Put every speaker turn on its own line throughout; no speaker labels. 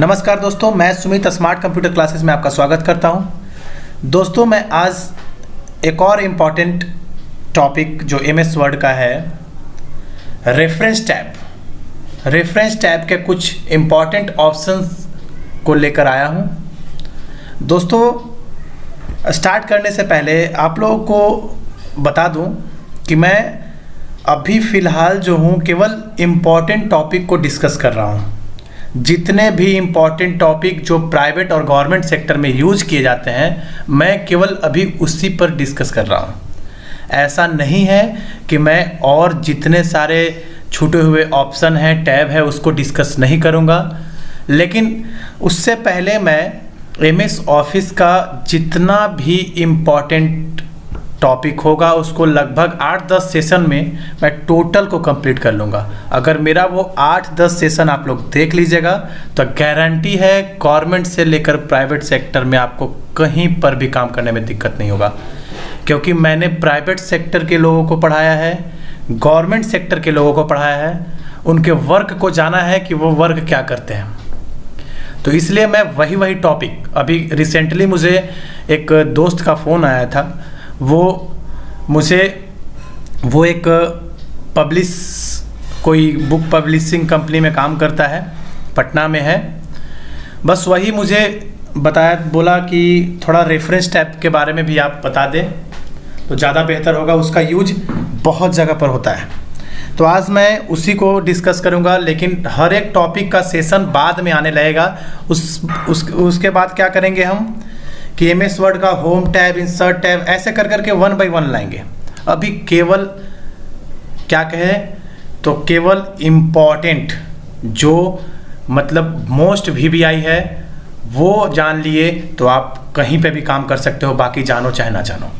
नमस्कार दोस्तों, मैं सुमित स्मार्ट कंप्यूटर क्लासेस में आपका स्वागत करता हूं। दोस्तों, मैं आज एक और इम्पॉर्टेंट टॉपिक जो एमएस वर्ड का है, रेफरेंस टैब के कुछ इम्पॉर्टेंट ऑप्शंस को लेकर आया हूं। दोस्तों, स्टार्ट करने से पहले आप लोगों को बता दूं कि मैं अभी फ़िलहाल जो हूं केवल इम्पॉर्टेंट टॉपिक को डिस्कस कर रहा हूं। जितने भी इम्पॉर्टेंट टॉपिक जो प्राइवेट और गवर्नमेंट सेक्टर में यूज किए जाते हैं, मैं केवल अभी उसी पर डिस्कस कर रहा हूँ। ऐसा नहीं है कि मैं और जितने सारे छूटे हुए ऑप्शन हैं, टैब है, उसको डिस्कस नहीं करूँगा। लेकिन उससे पहले मैं एमएस ऑफिस का जितना भी इम्पॉर्टेंट टॉपिक होगा उसको लगभग 8-10 सेशन में मैं टोटल को कंप्लीट कर लूँगा। अगर मेरा वो 8-10 सेशन आप लोग देख लीजिएगा तो गारंटी है गवर्नमेंट से लेकर प्राइवेट सेक्टर में आपको कहीं पर भी काम करने में दिक्कत नहीं होगा, क्योंकि मैंने प्राइवेट सेक्टर के लोगों को पढ़ाया है, गवर्नमेंट सेक्टर के लोगों को पढ़ाया है, उनके वर्क को जाना है कि वो वर्क क्या करते हैं। तो इसलिए मैं वही टॉपिक, अभी रिसेंटली मुझे एक दोस्त का फ़ोन आया था, वो एक कोई बुक पब्लिशिंग कंपनी में काम करता है, पटना में है। बस वही मुझे बोला कि थोड़ा रेफरेंस टैब के बारे में भी आप बता दें तो ज़्यादा बेहतर होगा। उसका यूज बहुत जगह पर होता है, तो आज मैं उसी को डिस्कस करूंगा। लेकिन हर एक टॉपिक का सेशन बाद में आने लगेगा। उसके बाद क्या करेंगे हम कि एमएस वर्ड का होम टैब, इंसर्ट टैब, ऐसे कर करके 1 बाय 1 लाएंगे। अभी केवल क्या कहें तो केवल इम्पॉर्टेंट जो मतलब मोस्ट वीवीआई है वो जान लिए तो आप कहीं पे भी काम कर सकते हो, बाकी जानो चाहे ना जानो।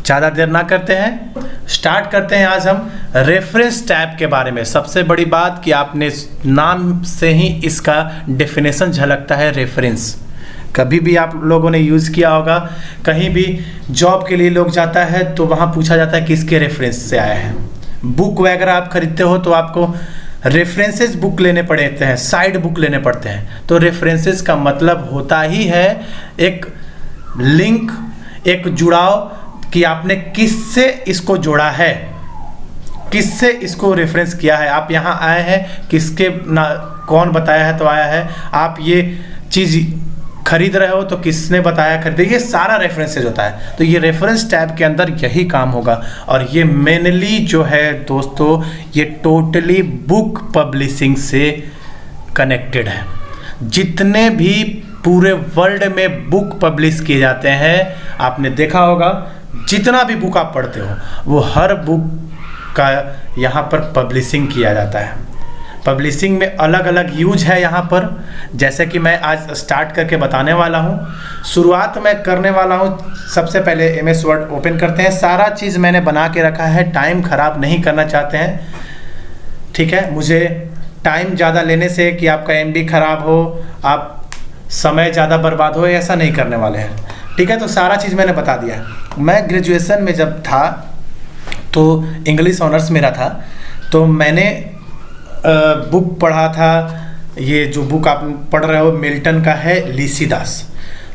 ज़्यादा देर ना करते हैं, स्टार्ट करते हैं। आज हम रेफरेंस टैब के बारे में। सबसे बड़ी बात कि आपने नाम से ही इसका डेफिनेशन झलकता है, रेफरेंस। कभी भी आप लोगों ने यूज़ किया होगा, कहीं भी जॉब के लिए लोग जाता है तो वहाँ पूछा जाता है किसके रेफरेंस से आया है। बुक वगैरह आप खरीदते हो तो आपको रेफरेंसेस बुक लेने पड़ते हैं, साइड बुक लेने पड़ते हैं। तो रेफरेंसेस का मतलब होता ही है एक लिंक, एक जुड़ाव कि आपने किससे इसको जोड़ा है, किससे इसको रेफरेंस किया है। आप यहाँ आए हैं, किसके ना कौन बताया है तो आया है। आप ये चीज़ खरीद रहे हो तो किसने बताया खरीदे, ये सारा रेफरेंसेज होता है। तो ये रेफरेंस टैब के अंदर यही काम होगा। और ये मेनली जो है दोस्तों, ये टोटली बुक पब्लिशिंग से कनेक्टेड है। जितने भी पूरे वर्ल्ड में बुक पब्लिश किए जाते हैं, आपने देखा होगा, जितना भी बुक आप पढ़ते हो वो हर बुक का यहाँ पर पब्लिशिंग किया जाता है। पब्लिशिंग में अलग अलग यूज है यहाँ पर, जैसे कि मैं आज स्टार्ट करके बताने वाला हूँ। शुरुआत मैं करने वाला हूँ, सबसे पहले एमएस वर्ड ओपन करते हैं। सारा चीज़ मैंने बना के रखा है, टाइम ख़राब नहीं करना चाहते हैं, ठीक है। मुझे टाइम ज़्यादा लेने से कि आपका एमबी ख़राब हो, आप समय ज़्यादा बर्बाद हो, ऐसा नहीं करने वाले हैं, ठीक है। तो सारा चीज़ मैंने बता दिया। मैं ग्रेजुएशन में जब था तो इंग्लिश ऑनर्स मेरा था, तो मैंने बुक पढ़ा था। ये जो बुक आप पढ़ रहे हो मिल्टन का है, लीसीदास।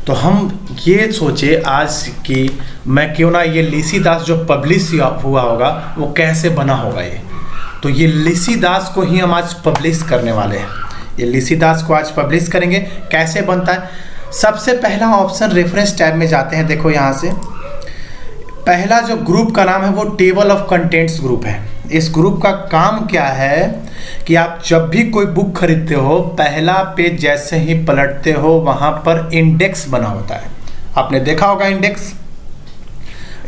तो हम ये सोचे आज कि मैं क्यों ना ये लीसीदास जो पब्लिश हुआ होगा वो कैसे बना होगा। तो ये लीसीदास को ही हम आज पब्लिश करने वाले हैं। ये लीसीदास को आज पब्लिश करेंगे। कैसे बनता है, सबसे पहला ऑप्शन रेफरेंस टैब में जाते हैं। देखो यहाँ से पहला जो ग्रुप का नाम है वो टेबल ऑफ कंटेंट्स ग्रुप है। इस ग्रुप का काम क्या है कि आप जब भी कोई बुक खरीदते हो, पहला पेज जैसे ही पलटते हो वहाँ पर इंडेक्स बना होता है। आपने देखा होगा इंडेक्स।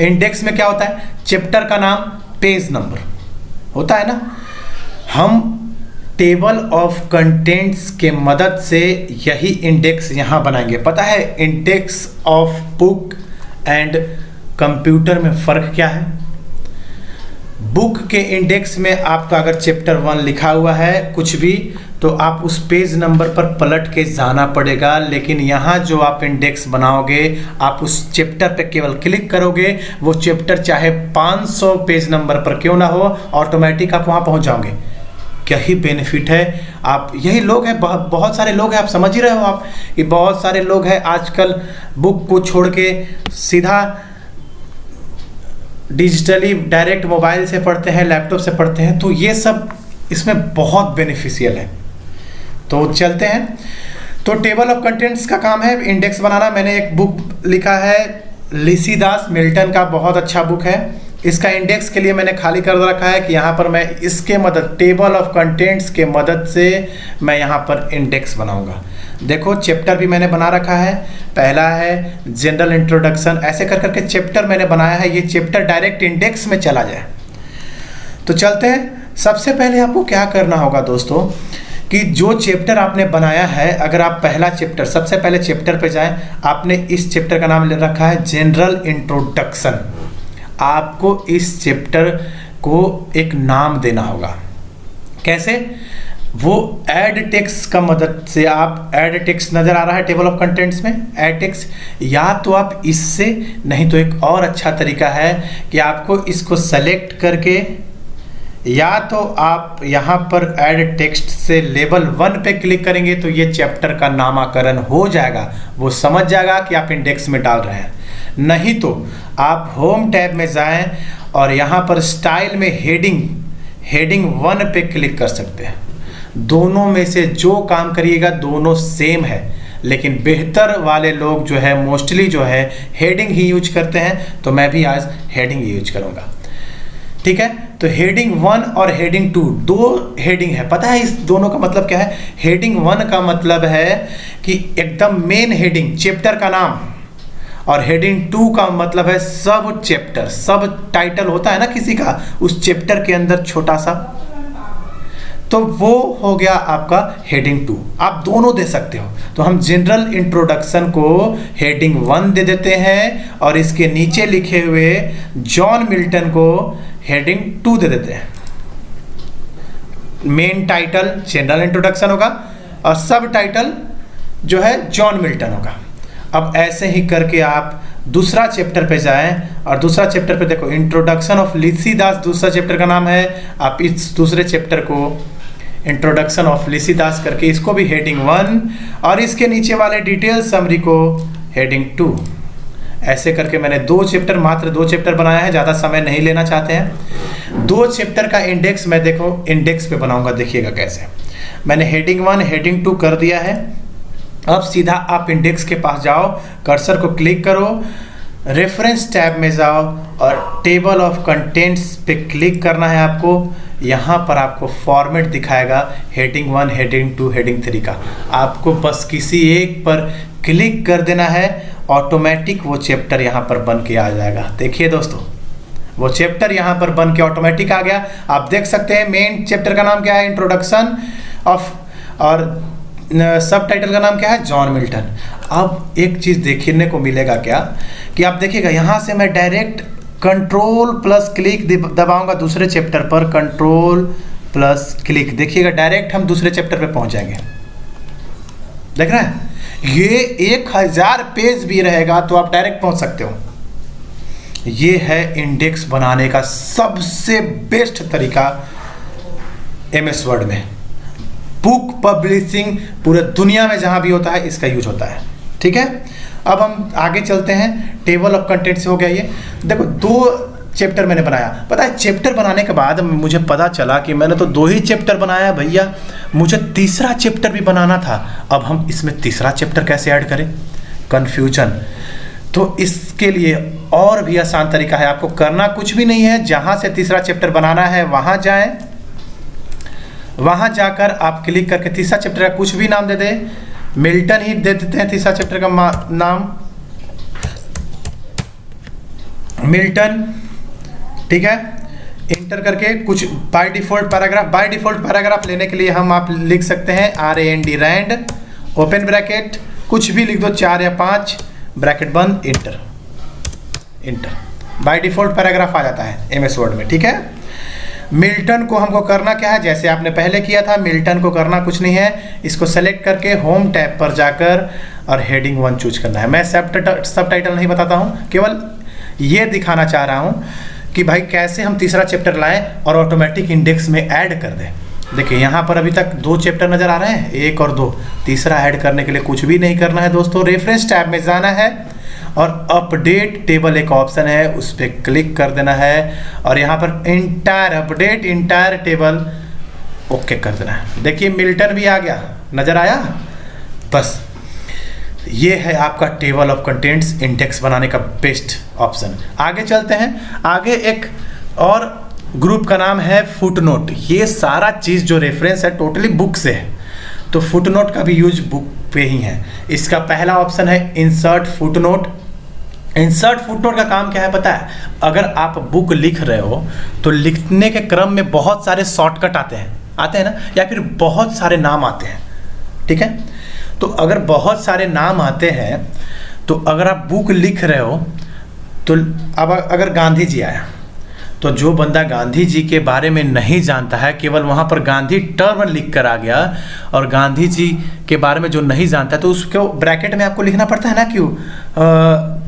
इंडेक्स में क्या होता है, चैप्टर का नाम, पेज नंबर होता है ना। हम टेबल ऑफ कंटेंट्स के मदद से यही इंडेक्स यहाँ बनाएंगे। पता है index of book and computer में फ़र्क क्या है। बुक के इंडेक्स में आपका अगर चैप्टर 1 लिखा हुआ है कुछ भी, तो आप उस पेज नंबर पर पलट के जाना पड़ेगा। लेकिन यहाँ जो आप इंडेक्स बनाओगे, आप उस चैप्टर पे केवल क्लिक करोगे, वो चैप्टर चाहे 500 पेज नंबर पर क्यों ना हो, ऑटोमेटिक आप वहाँ पहुँच जाओगे। ही बेनिफिट है। आप यही लोग हैं, बहुत सारे लोग हैं, आप समझ ही रहे हो आप कि बहुत सारे लोग हैं आजकल बुक को छोड़ के सीधा डिजिटली डायरेक्ट मोबाइल से पढ़ते हैं, लैपटॉप से पढ़ते हैं। तो ये सब इसमें बहुत बेनिफिशियल है। तो चलते हैं। तो टेबल ऑफ कंटेंट्स का काम है इंडेक्स बनाना। मैंने एक बुक लिखा है, लिसीदास मिल्टन का बहुत अच्छा बुक है। इसका इंडेक्स के लिए मैंने खाली कर रखा है कि यहाँ पर मैं इसके मदद, टेबल ऑफ कंटेंट्स के मदद से मैं यहाँ पर इंडेक्स बनाऊंगा। देखो चैप्टर भी मैंने बना रखा है। पहला है जनरल इंट्रोडक्शन, ऐसे कर करके चैप्टर मैंने बनाया है। ये चैप्टर डायरेक्ट इंडेक्स में चला जाए। तो चलते हैं। सबसे पहले आपको क्या करना होगा दोस्तों कि जो चैप्टर आपने बनाया है, अगर आप पहला चैप्टर, सबसे पहले चैप्टर पे जाएं। आपने इस चैप्टर का नाम ले रखा है जनरल इंट्रोडक्शन। आपको इस चैप्टर को एक नाम देना होगा। कैसे? वो ऐड टेक्स्ट का मदद से, आप ऐड टेक्स्ट नज़र आ रहा है टेबल ऑफ कंटेंट्स में, ऐड टेक्स्ट, या तो आप इससे, नहीं तो एक और अच्छा तरीका है कि आपको इसको सेलेक्ट करके, या तो आप यहाँ पर ऐड टेक्स्ट से लेवल 1 पे क्लिक करेंगे तो ये चैप्टर का नामकरण हो जाएगा, वो समझ जाएगा कि आप इंडेक्स में डाल रहे हैं। नहीं तो आप होम टैब में जाएं और यहाँ पर स्टाइल में हेडिंग 1 पे क्लिक कर सकते हैं। दोनों में से जो काम करिएगा दोनों सेम है, लेकिन बेहतर वाले लोग जो है मोस्टली जो है हेडिंग ही यूज करते हैं, तो मैं भी आज हेडिंग यूज करूँगा। ठीक है, तो हेडिंग 1 और हेडिंग 2 दो हेडिंग है। पता है इस दोनों का मतलब क्या है? हेडिंग 1 का मतलब है कि एकदम मेन हेडिंग, चैप्टर का नाम, और हेडिंग 2 का मतलब है सब चैप्टर, सब टाइटल होता है ना किसी का, उस चैप्टर के अंदर छोटा सा, तो वो हो गया आपका हेडिंग 2। आप दोनों दे सकते हो। तो हम जनरल इंट्रोडक्शन को हेडिंग 1 दे देते हैं और इसके नीचे लिखे हुए जॉन मिल्टन को हेडिंग 2 दे देते हैं। मेन टाइटल जनरल इंट्रोडक्शन होगा और सब टाइटल जो है जॉन मिल्टन होगा। अब ऐसे ही करके आप दूसरा चैप्टर पे जाएं और दूसरा चैप्टर पे देखो इंट्रोडक्शन ऑफ लिसीदास दूसरा चैप्टर का नाम है। आप इस दूसरे चैप्टर को इंट्रोडक्शन ऑफ लिसीदास करके इसको भी हेडिंग 1 और इसके नीचे वाले डिटेल समरी को हेडिंग 2, ऐसे करके मैंने मात्र दो चैप्टर बनाया है। ज़्यादा समय नहीं लेना चाहते हैं। 2 चैप्टर का इंडेक्स मैं देखो इंडेक्स पे बनाऊंगा, देखिएगा कैसे। मैंने हेडिंग 1 हेडिंग 2 कर दिया है। अब सीधा आप इंडेक्स के पास जाओ, कर्सर को क्लिक करो, रेफरेंस टैब में जाओ और टेबल ऑफ कंटेंट्स पे क्लिक करना है आपको। यहाँ पर आपको फॉर्मेट दिखाएगा हेडिंग 1 हेडिंग 2 हेडिंग 3 का। आपको बस किसी एक पर क्लिक कर देना है, ऑटोमेटिक वो चैप्टर यहाँ पर बन के आ जाएगा। देखिए दोस्तों, वो चैप्टर यहाँ पर बन के ऑटोमेटिक आ गया। आप देख सकते हैं मेन चैप्टर का नाम क्या है, इंट्रोडक्शन ऑफ, और सब टाइटल का नाम क्या है, जॉन मिल्टन। अब एक चीज़ देखने को मिलेगा क्या कि आप देखिएगा यहाँ से मैं डायरेक्ट कंट्रोल प्लस क्लिक दबाऊंगा दूसरे चैप्टर पर, कंट्रोल प्लस क्लिक, देखिएगा डायरेक्ट हम दूसरे चैप्टर पे पहुंच जाएंगे। देख रहे हैं, ये 1000 पेज भी रहेगा तो आप डायरेक्ट पहुंच सकते हो। ये है इंडेक्स बनाने का सबसे बेस्ट तरीका MS वर्ड में। बुक पब्लिशिंग पूरे दुनिया में जहां भी होता है इसका यूज होता है। ठीक है, अब हम आगे चलते हैं। टेबल ऑफ कंटेंट्स हो गया ये। देखो 2 चैप्टर मैंने बनाया। पता है चैप्टर बनाने के बाद मुझे पता चला कि मैंने तो 2 ही चैप्टर बनाया भैया, मुझे तीसरा चैप्टर भी बनाना था। अब हम इसमें तीसरा चैप्टर कैसे ऐड करें? कन्फ्यूजन। तो इसके लिए और भी आसान तरीका है। आपको करना कुछ भी नहीं है, जहाँ से तीसरा चैप्टर बनाना है वहाँ जाएं, वहाँ जाकर आप क्लिक करके तीसरा चैप्टर का कुछ भी नाम दे दें। मिल्टन ही दे देते हैं तीसरा चैप्टर का नाम, मिल्टन। ठीक है, इंटर करके कुछ बाय डिफ़ॉल्ट पैराग्राफ लेने के लिए आप लिख सकते हैं RAND रैंड, ओपन ब्रैकेट, कुछ भी लिख दो 4 या 5 ब्रैकेट बंद, इंटर। बाय डिफ़ॉल्ट पैराग्राफ आ जाता है MS वर्ड में। ठीक है, मिल्टन को हमको करना क्या है, जैसे आपने पहले किया था, मिल्टन को करना कुछ नहीं है। इसको सेलेक्ट करके होम टैब पर जाकर और हेडिंग 1 चूज करना है। मैं सब टाइटल नहीं बताता हूँ, केवल ये दिखाना चाह रहा हूँ कि भाई कैसे हम तीसरा चैप्टर लाएं और ऑटोमेटिक इंडेक्स में ऐड कर दें। देखिए यहाँ पर अभी तक 2 चैप्टर नज़र आ रहे हैं, 1 और 2। तीसरा ऐड करने के लिए कुछ भी नहीं करना है दोस्तों, रेफरेंस टैब में जाना है और अपडेट टेबल एक ऑप्शन है, उस पर क्लिक कर देना है और यहाँ पर entire update entire table okay कर देना है। देखिए मिल्टन भी आ गया, नज़र आया। बस ये है आपका टेबल ऑफ कंटेंट्स इंडेक्स बनाने का बेस्ट ऑप्शन। आगे चलते हैं, आगे एक और ग्रुप का नाम है फुटनोट। ये सारा चीज़ जो रेफरेंस है टोटली बुक से है, तो फुटनोट का भी यूज बुक पे ही है। इसका पहला ऑप्शन है इंसर्ट फुटनोट। इंसर्ट फुटनोट का काम क्या है पता है? अगर आप बुक लिख रहे हो तो लिखने के क्रम में बहुत सारे शॉर्टकट आते हैं ना, या फिर बहुत सारे नाम आते हैं, ठीक है। तो अगर बहुत सारे नाम आते हैं तो अगर आप बुक लिख रहे हो तो अब अगर गांधी जी आया तो जो बंदा गांधी जी के बारे में नहीं जानता है, केवल वहाँ पर गांधी टर्म लिख कर आ गया और गांधी जी के बारे में जो नहीं जानता है तो उसको ब्रैकेट में आपको लिखना पड़ता है ना, क्यों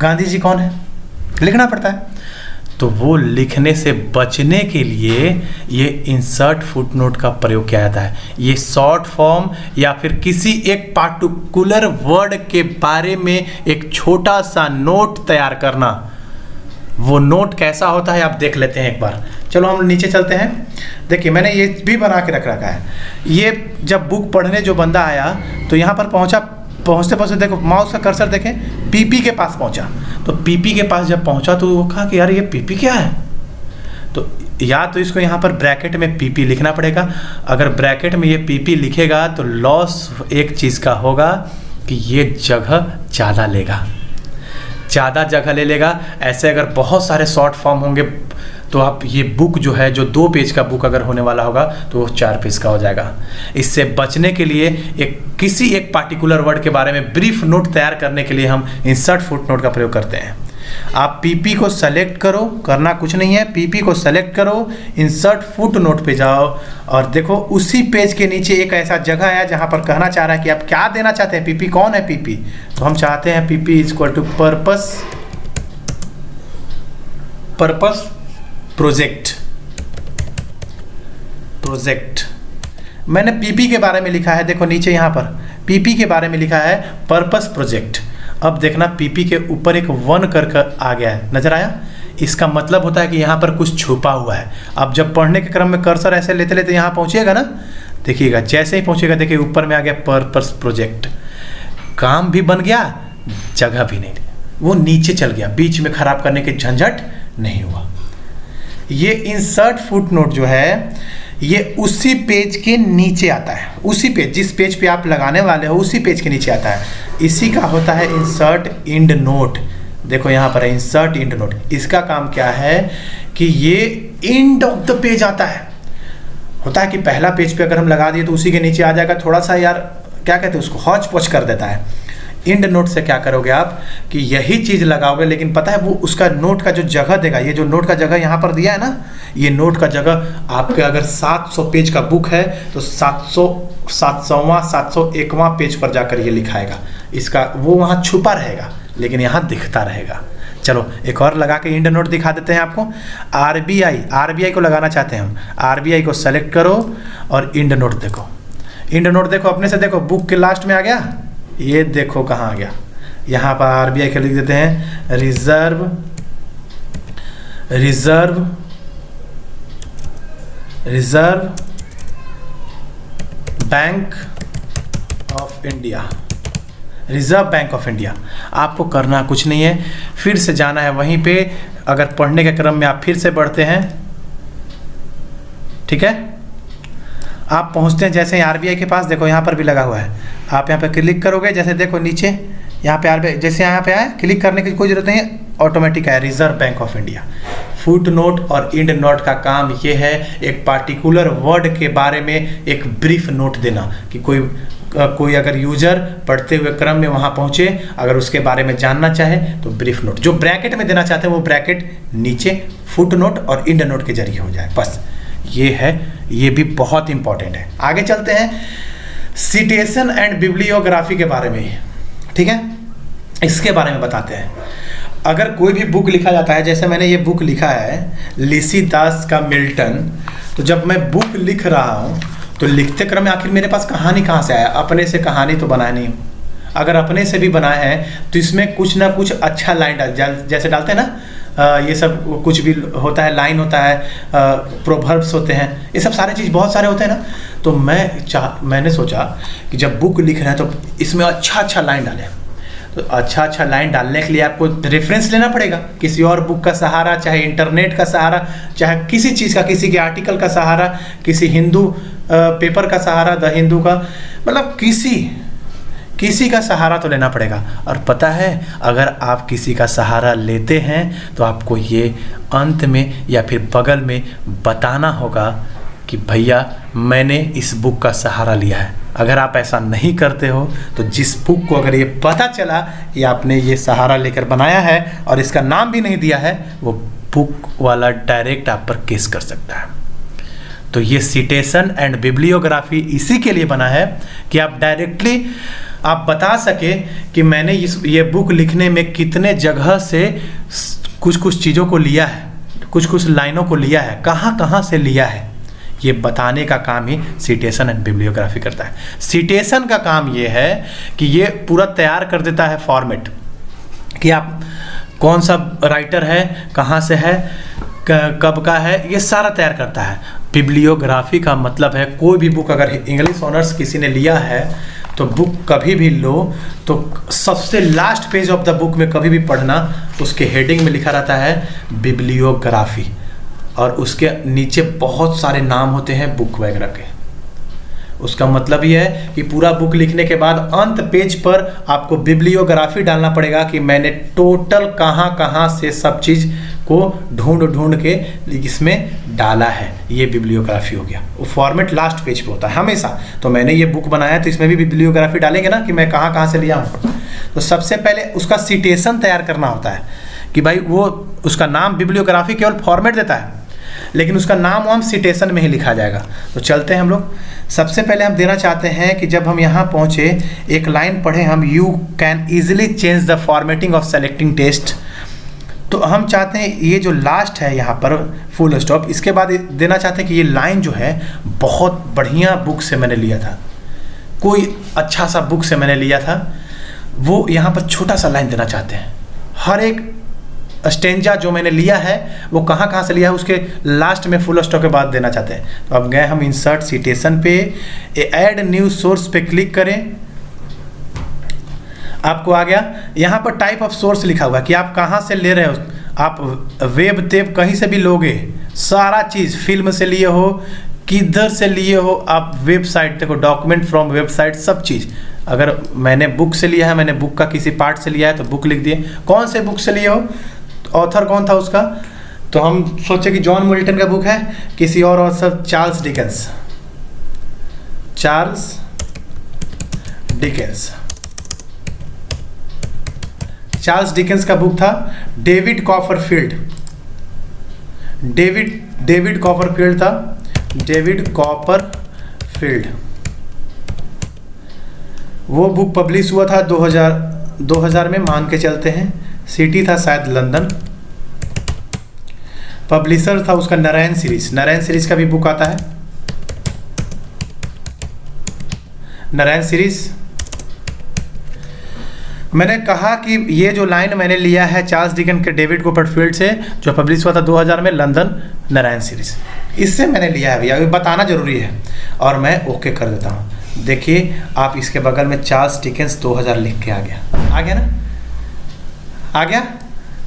गांधी जी कौन है लिखना पड़ता है। तो वो लिखने से बचने के लिए ये इंसर्ट फुटनोट का प्रयोग किया जाता है। ये शॉर्ट फॉर्म या फिर किसी एक पार्टिकुलर वर्ड के बारे में एक छोटा सा नोट तैयार करना। वो नोट कैसा होता है आप देख लेते हैं एक बार। चलो हम नीचे चलते हैं। देखिए मैंने ये भी बना के रख रखा है। ये जब बुक पढ़ने जो बंदा आया तो यहाँ पर पहुँचते पहुँचते देखो माउस का कर्सर देखें, पीपी के पास पहुँचा। तो पीपी के पास जब पहुँचा तो वो कहा कि यार ये पीपी क्या है, तो या तो इसको यहाँ पर ब्रैकेट में पीपी लिखना पड़ेगा। अगर ब्रैकेट में ये पीपी लिखेगा तो लॉस एक चीज़ का होगा कि ये जगह ज़्यादा लेगा, ज़्यादा जगह ले लेगा। ऐसे अगर बहुत सारे शॉर्ट फॉर्म होंगे तो आप ये बुक जो है, जो 2 पेज का बुक अगर होने वाला होगा तो वो 4 पेज का हो जाएगा। इससे बचने के लिए किसी एक पार्टिकुलर वर्ड के बारे में ब्रीफ नोट तैयार करने के लिए हम इंसर्ट फुटनोट का प्रयोग करते हैं। आप पीपी को सेलेक्ट करो, करना कुछ नहीं है, पीपी को सेलेक्ट करो, इंसर्ट फुटनोट पे जाओ और देखो उसी पेज के नीचे एक ऐसा जगह है जहाँ पर कहना चाह रहा है कि आप क्या देना चाहते हैं। पीपी कौन है? पीपी तो हम चाहते हैं PP is equal to purpose project. मैंने पीपी के बारे में लिखा है, देखो नीचे यहाँ पर पीपी के बारे में लिखा है पर्पस प्रोजेक्ट। अब देखना पीपी के ऊपर एक 1 कर आ गया है, नजर आया? इसका मतलब होता है कि यहाँ पर कुछ छुपा हुआ है। अब जब पढ़ने के क्रम में कर्सर ऐसे लेते लेते यहाँ पहुँचिएगा ना, देखिएगा जैसे ही पहुँचेगा देखिए ऊपर में आ गया पर्पस प्रोजेक्ट। काम भी बन गया, जगह भी नहीं, वो नीचे चल गया, बीच में खराब करने के झंझट नहीं हुआ। ये इंसर्ट फुटनोट जो है ये उसी पेज के नीचे आता है, उसी पेज जिस पेज पे आप लगाने वाले हो उसी पेज के नीचे आता है। इसी का होता है इंसर्ट इंड नोट। देखो यहाँ पर है इंसर्ट इंड नोट। इसका काम क्या है कि ये इंड ऑफ द पेज आता है। होता है कि पहला पेज पे अगर हम लगा दिए तो उसी के नीचे आ जाएगा, थोड़ा सा यार क्या कहते हैं उसको हौच पौच कर देता है। इंड नोट से क्या करोगे आप कि यही चीज़ लगाओगे, लेकिन पता है वो उसका नोट का जो जगह देगा, ये जो नोट का जगह यहाँ पर दिया है ना, ये नोट का जगह आपके अगर 700 पेज का बुक है तो 700वां 701वां पेज पर जाकर ये लिखाएगा। इसका वो वहाँ छुपा रहेगा लेकिन यहाँ दिखता रहेगा। चलो एक और लगा के इंड नोट दिखा देते हैं आपको। आरबीआई को लगाना चाहते हैं हम। आरबीआई को सेलेक्ट करो और इंड नोट देखो। इंड नोट देखो अपने से, देखो बुक के लास्ट में आ गया, ये देखो कहाँ आ गया। यहाँ पर आरबीआई के लिख देते हैं reserve bank of India. Reserve bank of India. आपको करना कुछ नहीं है, फिर से जाना है वहीं पे। अगर पढ़ने के क्रम में आप फिर से बढ़ते हैं, ठीक है, आप पहुंचते हैं जैसे आरबीआई के पास, देखो यहाँ पर भी लगा हुआ है। आप यहाँ पे क्लिक करोगे, जैसे देखो नीचे यहाँ पे आरबीआई जैसे यहाँ पे आया, क्लिक करने की कोई जरूरत नहीं है, ऑटोमेटिक है reserve bank of India. Foot note और इंड नोट का काम ये है एक पार्टिकुलर वर्ड के बारे में एक ब्रीफ नोट देना कि कोई अगर यूजर पढ़ते हुए क्रम में वहाँ पहुँचे, अगर उसके बारे में जानना चाहे तो ब्रीफ नोट। जो ब्रैकेट में देना चाहते हैं वो ब्रैकेट नीचे फुट नोट और इंड नोट के जरिए हो जाए, बस ये है। ये भी बहुत इंपॉर्टेंट है। आगे चलते हैं सिटेशन एंड बिब्लियोग्राफी के बारे में, ठीक है, इसके बारे में बताते हैं। अगर कोई भी बुक लिखा जाता है, जैसे मैंने ये बुक लिखा है लिसी दास का मिल्टन, तो जब मैं बुक लिख रहा हूँ तो लिखते क्रम में आखिर मेरे पास कहानी कहाँ से आया? अपने से कहानी तो बनाया नहीं हूँ। अगर अपने से भी बनाया है तो इसमें कुछ ना कुछ अच्छा लाइन जैसे डालते हैं ना, ये सब कुछ भी होता है, लाइन होता है, प्रोवर्ब्स होते हैं, ये सब सारे चीज़ बहुत सारे होते हैं ना। तो मैंने सोचा कि जब बुक लिख रहे हैं तो इसमें अच्छा लाइन डालें। तो अच्छा लाइन डालने के लिए आपको रेफरेंस लेना पड़ेगा, किसी और बुक का सहारा, चाहे इंटरनेट का सहारा, चाहे किसी चीज़ का, किसी के आर्टिकल का सहारा, किसी हिंदू पेपर का सहारा, द हिंदू का, मतलब किसी का सहारा तो लेना पड़ेगा। और पता है, अगर आप किसी का सहारा लेते हैं तो आपको ये अंत में या फिर बगल में बताना होगा कि भैया मैंने इस बुक का सहारा लिया है। अगर आप ऐसा नहीं करते हो तो जिस बुक को अगर ये पता चला कि आपने ये सहारा लेकर बनाया है और इसका नाम भी नहीं दिया है, वो बुक वाला डायरेक्ट आप पर केस कर सकता है। तो ये सिटेशन एंड बिब्लियोग्राफी इसी के लिए बना है कि आप डायरेक्टली आप बता सके कि मैंने ये बुक लिखने में कितने जगह से कुछ चीज़ों को लिया है, कुछ लाइनों को लिया है, कहाँ से लिया है, ये बताने का काम ही सिटेशन एंड बिब्लियोग्राफी करता है। सिटेशन का काम ये है कि ये पूरा तैयार कर देता है फॉर्मेट, कि आप कौन सा राइटर है, कहाँ से है, कब का है, ये सारा तैयार करता है। बिब्लियोग्राफी का मतलब है कोई भी बुक अगर इंग्लिश ऑनर्स किसी ने लिया है तो बुक कभी भी लो तो सबसे last page of the book में कभी भी पढ़ना, उसके हेडिंग में लिखा रहता है बिब्लियोग्राफी, और उसके नीचे बहुत सारे नाम होते हैं बुक वगैरह के। उसका मतलब ये है कि पूरा बुक लिखने के बाद अंत पेज पर आपको बिब्लियोग्राफी डालना पड़ेगा कि मैंने टोटल कहाँ से सब चीज़ को ढूंढ के इसमें डाला है। ये बिब्लियोग्राफी हो गया। वो फॉर्मेट लास्ट पेज पे होता है हमेशा। तो मैंने ये बुक बनाया तो इसमें भी बिब्लियोग्राफी डालेंगे ना कि मैं कहाँ से लिया हूँ। तो सबसे पहले उसका सिटेशन तैयार करना होता है कि भाई वो उसका नाम बिब्लियोग्राफी केवल फॉर्मेट देता है, लेकिन उसका नाम हम सिटेशन में ही लिखा जाएगा। तो चलते हैं हम लोग। सबसे पहले हम देना चाहते हैं कि जब हम यहाँ पहुँचे, एक लाइन पढ़े हम, you can easily change the formatting of selecting test. तो हम चाहते हैं ये जो लास्ट है यहाँ पर फुल स्टॉप, इसके बाद देना चाहते हैं कि ये लाइन जो है बहुत बढ़िया बुक से मैंने लिया था, कोई अच्छा सा बुक से मैंने लिया था, वो यहाँ पर छोटा सा लाइन देना चाहते हैं। हर एक स्टेंजा जो मैंने लिया है वो कहाँ से लिया है उसके लास्ट में फुल स्टॉप के बाद देना चाहते हैं। तो अब गए हम इंसर्ट सिटेशन पे, ऐड न्यू सोर्स पे क्लिक करें। आपको आ गया यहाँ पर टाइप ऑफ सोर्स लिखा हुआ है कि आप कहाँ से ले रहे हो। आप वेब तेब कहीं से भी लोगे, सारा चीज़ फिल्म से लिए हो, किधर से लिए हो, आप वेबसाइट देखो, डॉक्यूमेंट फ्रॉम वेबसाइट, सब चीज़। अगर मैंने बुक से लिया है, मैंने बुक का किसी पार्ट से लिया है तो बुक लिख दिए। कौन से बुक से लिए हो, ऑथर कौन था उसका, तो हम सोचे कि जॉन मिल्टन का बुक है, किसी और ऑथर चार्ल्स डिकेंस का बुक था डेविड कॉपरफील्ड था, डेविड कॉपरफील्ड। वो बुक पब्लिश हुआ था 2000 में, मान के चलते हैं। सिटी था शायद लंदन। पब्लिशर था उसका नारायण सीरीज का भी बुक आता है, नारायण सीरीज। मैंने कहा कि ये जो लाइन मैंने लिया है चार्ल्स डिकेंस के डेविड कॉपरफील्ड से, जो पब्लिश हुआ था 2000 में, लंदन, नारायण सीरीज, इससे मैंने लिया है भैया, बताना जरूरी है। और मैं ओके कर देता हूँ। देखिए आप इसके बगल में चार्ल्स डिकेंस 2000 लिख के आ गया ना, आ गया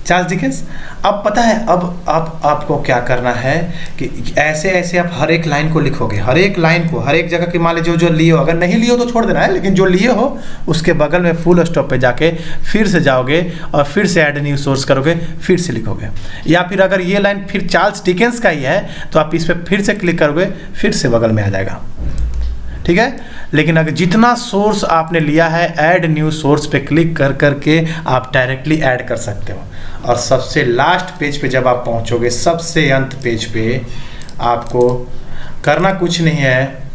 चार्ल्स डिकेंस। अब पता है अब आपको क्या करना है कि ऐसे आप हर एक लाइन को लिखोगे, हर एक लाइन को, हर एक जगह की मान लीजिए जो लिए हो, अगर नहीं लिए हो तो छोड़ देना है, लेकिन जो लिए हो उसके बगल में फुल स्टॉप पे जाके फिर से जाओगे और फिर से ऐड न्यू सोर्स करोगे, फिर से लिखोगे। या फिर अगर ये लाइन फिर चार्ल्स डिकेंस का ही है तो आप इस पर फिर से क्लिक करोगे, फिर से बगल में आ जाएगा, ठीक है। लेकिन अगर जितना सोर्स आपने लिया है, ऐड न्यू सोर्स पे क्लिक करके आप डायरेक्टली ऐड कर सकते हो। और सबसे लास्ट पेज पे जब आप पहुंचोगे, सबसे अंत पेज पे, आपको करना कुछ नहीं है,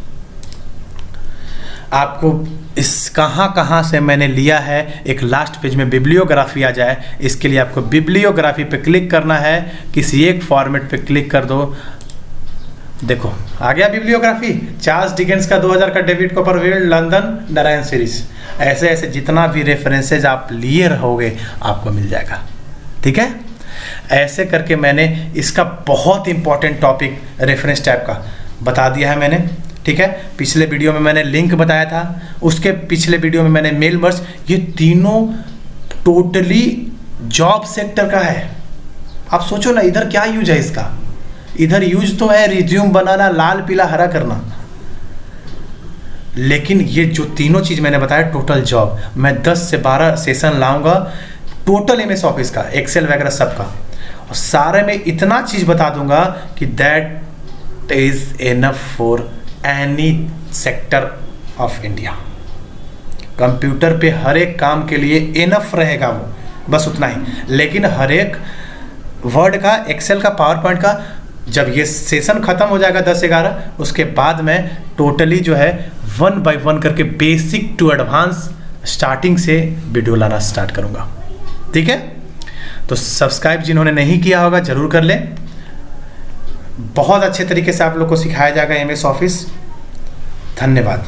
आपको इस कहाँ से मैंने लिया है एक लास्ट पेज में बिब्लियोग्राफी आ जाए, इसके लिए आपको बिब्लियोग्राफी पे क्लिक करना है। किसी एक फॉर्मेट पे क्लिक कर दो, देखो आ गया बिब्लियोग्राफी, चार्ल्स डिकेंस का 2000 का डेविड कॉपरफील्ड, लंदन डरायन सीरीज, ऐसे ऐसे जितना भी रेफरेंसेज आप लिए रहोगे आपको मिल जाएगा। ठीक है, ऐसे करके मैंने इसका बहुत इंपॉर्टेंट टॉपिक रेफरेंस टाइप का बता दिया है मैंने। ठीक है, पिछले वीडियो में मैंने लिंक बताया था, उसके पिछले वीडियो में मैंने मेल मर्ज, ये तीनों टोटली जॉब सेक्टर का है। आप सोचो ना, इधर क्या यूज है इसका, इधर यूज तो है रिज्यूम बनाना, लाल पीला हरा करना, लेकिन ये जो तीनों चीज मैंने बताया टोटल जॉब, मैं 10 से 12 सेशन लाऊंगा टोटल एमएस ऑफिस का, एक्सेल वगैरह सब का, और सारे में इतना चीज बता दूंगा कि that is enough for any sector of India. Computer पे हर एक काम के लिए एनफ रहेगा वो, बस उतना ही। लेकिन हर एक वर्ड का, एक्सेल का, पावर पॉइंट का, जब ये सेशन खत्म हो जाएगा 10 से 11, उसके बाद मैं टोटली जो है 1 बाय 1 करके बेसिक टू एडवांस स्टार्टिंग से वीडियो लाना स्टार्ट करूंगा। ठीक है, तो सब्सक्राइब जिन्होंने नहीं किया होगा जरूर कर लें। बहुत अच्छे तरीके से आप लोग को सिखाया जाएगा एमएस ऑफिस। धन्यवाद।